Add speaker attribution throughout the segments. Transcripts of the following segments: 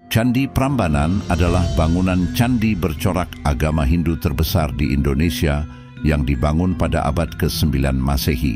Speaker 1: Candi Prambanan adalah bangunan candi bercorak agama Hindu terbesar di Indonesia yang dibangun pada abad ke-9 Masehi.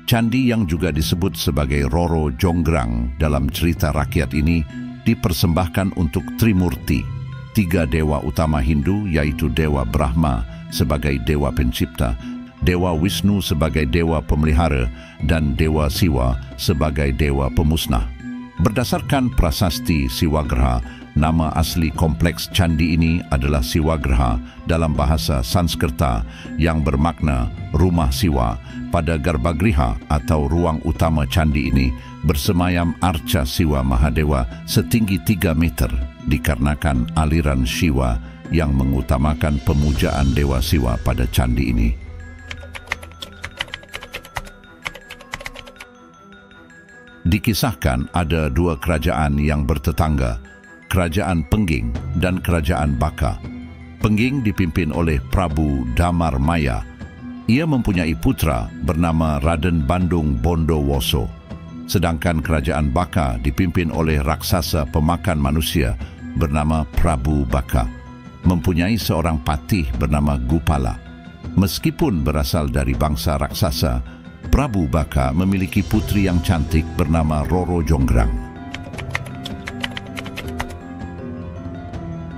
Speaker 1: Candi yang juga disebut sebagai Roro Jonggrang dalam cerita rakyat ini dipersembahkan untuk Trimurti, 3 dewa utama Hindu, yaitu Dewa Brahma sebagai dewa pencipta, Dewa Wisnu sebagai dewa pemelihara, dan Dewa Siwa sebagai dewa pemusnah. Berdasarkan prasasti Siwagraha, nama asli kompleks candi ini adalah Siwagraha dalam bahasa Sanskerta yang bermakna rumah Siwa. Pada Garbagriha atau ruang utama candi ini bersemayam arca Siwa Mahadewa setinggi 3 meter dikarenakan aliran Siwa yang mengutamakan pemujaan Dewa Siwa pada candi ini. Dikisahkan ada 2 kerajaan yang bertetangga, Kerajaan Pengging dan Kerajaan Baka. Pengging dipimpin oleh Prabu Damarmaya. Ia mempunyai putra bernama Raden Bandung Bondowoso. Sedangkan Kerajaan Baka dipimpin oleh raksasa pemakan manusia bernama Prabu Baka, mempunyai seorang patih bernama Gupala. Meskipun berasal dari bangsa raksasa, Prabu Baka memiliki putri yang cantik bernama Roro Jonggrang.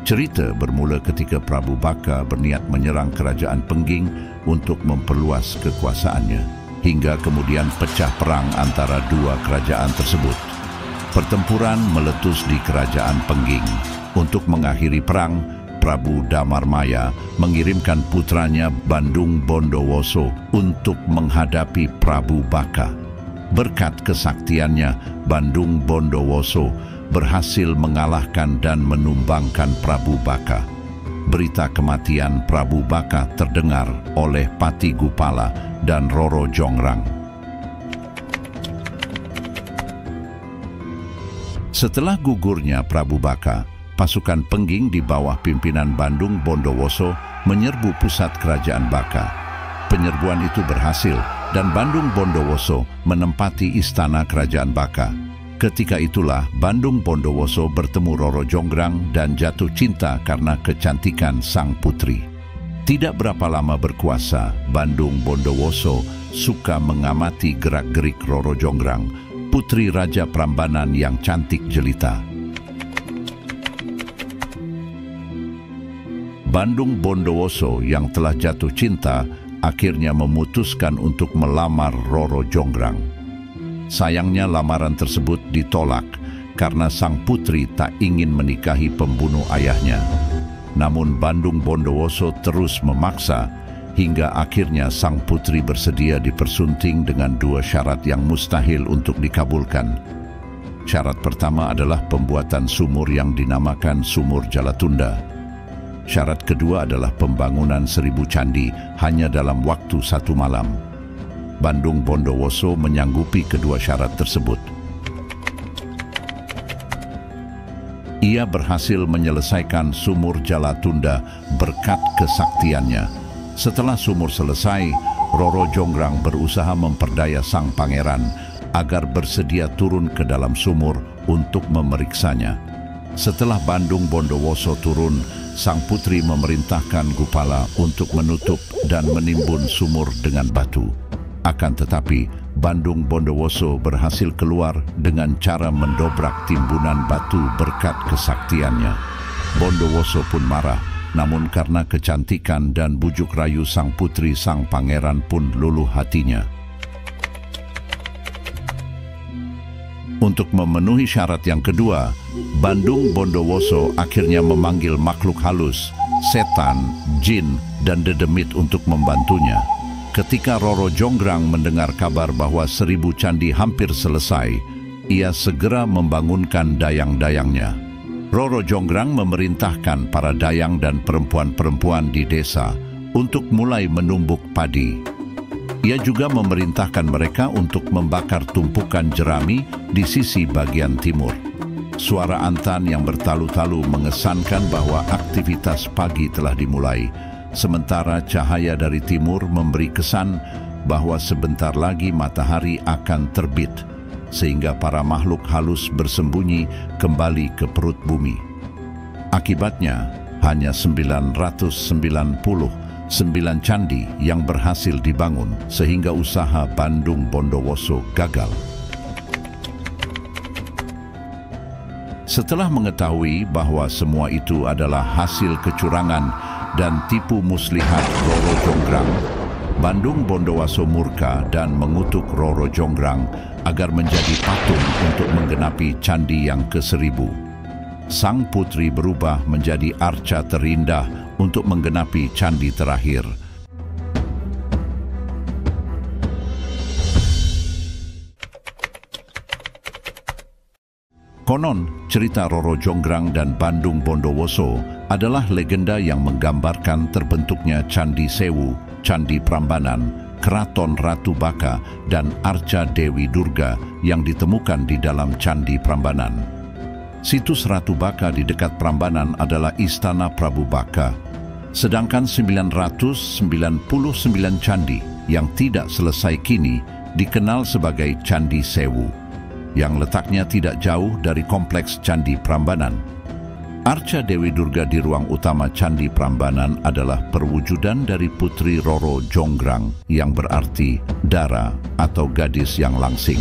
Speaker 1: Cerita bermula ketika Prabu Baka berniat menyerang Kerajaan Pengging untuk memperluas kekuasaannya, hingga kemudian pecah perang antara 2 kerajaan tersebut. Pertempuran meletus di Kerajaan Pengging. Untuk mengakhiri perang, Prabu Damarmaya mengirimkan putranya Bandung Bondowoso untuk menghadapi Prabu Baka. Berkat kesaktiannya, Bandung Bondowoso berhasil mengalahkan dan menumbangkan Prabu Baka. Berita kematian Prabu Baka terdengar oleh Pati Gupala dan Roro Jonggrang. Setelah gugurnya Prabu Baka, pasukan Pengging di bawah pimpinan Bandung Bondowoso menyerbu pusat Kerajaan Baka. Penyerbuan itu berhasil dan Bandung Bondowoso menempati istana Kerajaan Baka. Ketika itulah Bandung Bondowoso bertemu Roro Jonggrang dan jatuh cinta karena kecantikan sang putri. Tidak berapa lama berkuasa, Bandung Bondowoso suka mengamati gerak-gerik Roro Jonggrang, putri Raja Prambanan yang cantik jelita. Bandung Bondowoso yang telah jatuh cinta akhirnya memutuskan untuk melamar Roro Jonggrang. Sayangnya lamaran tersebut ditolak karena sang putri tak ingin menikahi pembunuh ayahnya. Namun Bandung Bondowoso terus memaksa hingga akhirnya sang putri bersedia dipersunting dengan 2 syarat yang mustahil untuk dikabulkan. Syarat pertama adalah pembuatan sumur yang dinamakan Sumur Jalatunda. Syarat kedua adalah pembangunan 1000 candi hanya dalam waktu 1 malam. Bandung Bondowoso menyanggupi kedua syarat tersebut. Ia berhasil menyelesaikan Sumur Jalatunda berkat kesaktiannya. Setelah sumur selesai, Roro Jonggrang berusaha memperdaya sang pangeran agar bersedia turun ke dalam sumur untuk memeriksanya. Setelah Bandung Bondowoso turun, sang putri memerintahkan Gupala untuk menutup dan menimbun sumur dengan batu. Akan tetapi, Bandung Bondowoso berhasil keluar dengan cara mendobrak timbunan batu berkat kesaktiannya. Bondowoso pun marah, namun karena kecantikan dan bujuk rayu sang putri, sang pangeran pun luluh hatinya. Untuk memenuhi syarat yang kedua, Bandung Bondowoso akhirnya memanggil makhluk halus, setan, jin, dan dedemit untuk membantunya. Ketika Roro Jonggrang mendengar kabar bahwa 1000 candi hampir selesai, ia segera membangunkan dayang-dayangnya. Roro Jonggrang memerintahkan para dayang dan perempuan-perempuan di desa untuk mulai menumbuk padi. Ia juga memerintahkan mereka untuk membakar tumpukan jerami di sisi bagian timur. Suara antan yang bertalu-talu mengesankan bahwa aktivitas pagi telah dimulai. Sementara cahaya dari timur memberi kesan bahwa sebentar lagi matahari akan terbit. sehingga para makhluk halus bersembunyi kembali ke perut bumi. Akibatnya, hanya 999 candi yang berhasil dibangun sehingga usaha Bandung Bondowoso gagal. Setelah mengetahui bahwa semua itu adalah hasil kecurangan dan tipu muslihat Roro Jonggrang, Bandung Bondowoso murka dan mengutuk Roro Jonggrang agar menjadi patung untuk menggenapi candi yang ke-1000. Sang putri berubah menjadi arca terindah untuk menggenapi candi terakhir. Konon, cerita Roro Jonggrang dan Bandung Bondowoso adalah legenda yang menggambarkan terbentuknya Candi Sewu, Candi Prambanan, Keraton Ratu Baka, dan Arca Dewi Durga yang ditemukan di dalam Candi Prambanan. Situs Ratu Baka di dekat Prambanan adalah Istana Prabu Baka, sedangkan 999 candi yang tidak selesai kini dikenal sebagai Candi Sewu, yang letaknya tidak jauh dari kompleks Candi Prambanan. Arca Dewi Durga di ruang utama Candi Prambanan adalah perwujudan dari Putri Roro Jonggrang yang berarti dara atau gadis yang langsing.